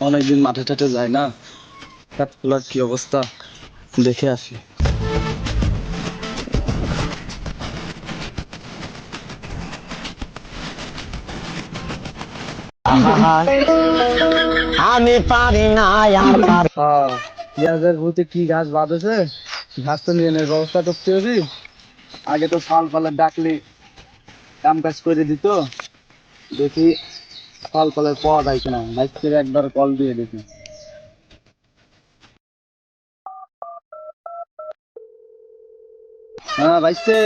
অনেকদিন মাঠে টাঠে যায় না, খেলার কি অবস্থা দেখে আসি। আমি পারি না আর পেঁয়াজের ভূতে কি ঘাস বাঁধেছে, ঘাস তো নিয়ে নেওয়ার ব্যবস্থা করতে হবে। আগে তো ফল ফলের ডাকলে কাম কাজ করে দিত, দেখি ফল ফলের পাওয়া যায় কিনা। বাইকের একবার কল দিয়ে দেখি। হ্যাঁ বাইসে।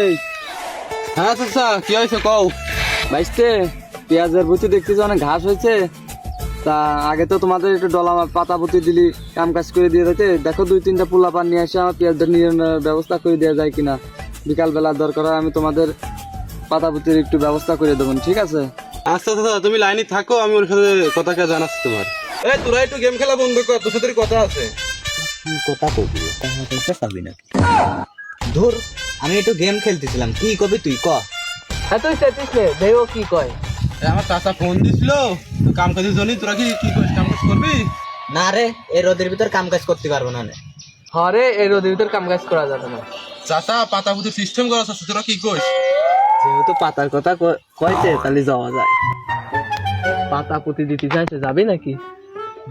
হ্যাঁ চাচা, কি হয়েছে কও? বাইসে, পেঁয়াজের ভূতি দেখতেছি অনেক ঘাস হয়েছে। তা আগে তো তোমাদের একটু ডলা পাতা পুঁতি দিলি কাম কাজ করে দিয়ে যেতে। দেখো 2-3টা পোলা পান নিয়ে এসে আমার পেঁয়াজদের নিয়ে ব্যবস্থা করে দেওয়া যায় কিনা। বিকাল বেলা দরকার হয় আমি তোমাদের পাতা পুঁতির একটু ব্যবস্থা করে দেবো, ঠিক আছে? আচ্ছা চাচা, তুমি লাইনে থাকো, আমি ওর সাথে কথা কে জানাচ্ছি তোমার। এই তোরা একটু গেম খেলা বন্ধ কর, তোর সাথে কথা আছে। কথা কবি পাবি না। ধুর, আমি একটু গেম খেলতেছিলাম, কি কবি তুই ক। হ্যাঁ তুই সেটিস নে, দেখো কি কয়। আমার চাচা ফোন দিছিল কাম কাজের জন্য, তোরা কি কি করিস, কাম কাজ করবি? না রে, এই রোদের ভিতর কাম কাজ করতে পারবো না। হরে এই রোদের ভিতর কাম কাজ করা যাবে না। চাচা পাতা পুঁতে সিস্টেম করা আছে, তোরা কি করিস? যেহেতু পাতার কথা কয়তে, তাহলে যাওয়া যায়। পাতা পুঁতি দিতে চাইছে, যাবি নাকি?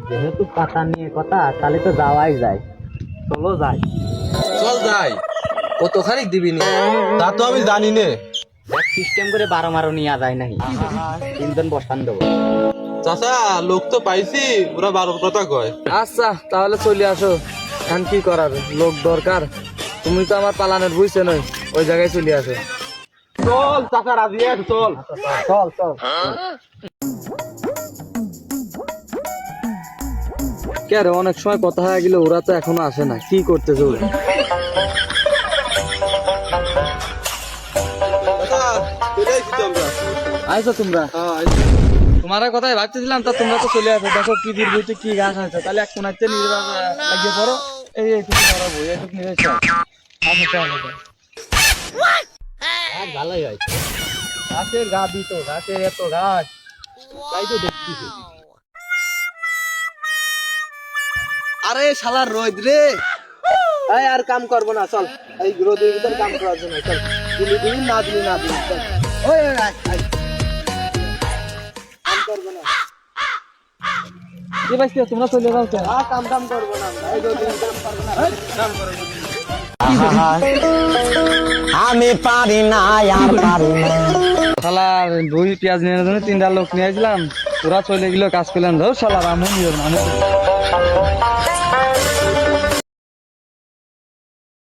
যেহেতু পাতা নিয়ে কথা, তাহলে তো যাওয়াই যায়। চলো যাই। চল যাই। কতখানি দিবি নি? তা তো আমি জানি নে। সিস্টেম করে 12 মারো নিয়ে যায় নাই, 3 জন বসান দেবো। চাচা লোক তো পাইছি, ওরা 12 কথা কয়। আচ্ছা তাহলে চলে আসো, এখন কি করার, লোক দরকার। তুমি তো আমার পালানের বুঝছে নয়, ওই জায়গায় চলে আসো। চল চাচা, রাজি আছে, চল। চল চল। কে রে, অনেক সময় কথা হয়ে গেলে ওরা তো এখনো আসে না, কি করতেছে ওরা? চাচা চলে আইছি তো আমরা। আইসো তোমরা? হ্যাঁ আইছি। তোমার কথাই ভাবতেছিলাম, তা তোমরা তো চলে আসো। দেখো কি দিন কি গাছ আছে, তাহলে এক কোনাতে লাগিয়ে পড়ো। এইটুকু ধরাবো, এইটুকু নিয়ে চল। আচ্ছা চল। ভালোই হয়। গাছের গা দিত, গাছে এত গাছ, তাই তো দেখতেছি। আরে শালার রোদ রে, এই আর কাম করবো না, চল। এই রোদের ভিতর কাম করার জন্য চল। দিলি দিলি, না দিলি না দিলি, চল। ওই কাম করবো না। কি ভাই, তোমরা চলে যাও। কাম টাম করবো না আমরা, এই রোদের কাম করবো না, কাম করবো না। আমি পারি না আর পারি না। শালার দুই পেঁয়াজ নিয়ে জন্য 3টা লোক নিয়ে আসলাম, ওরা চলে গেল কাজ করলেন। ধর শালার, আমি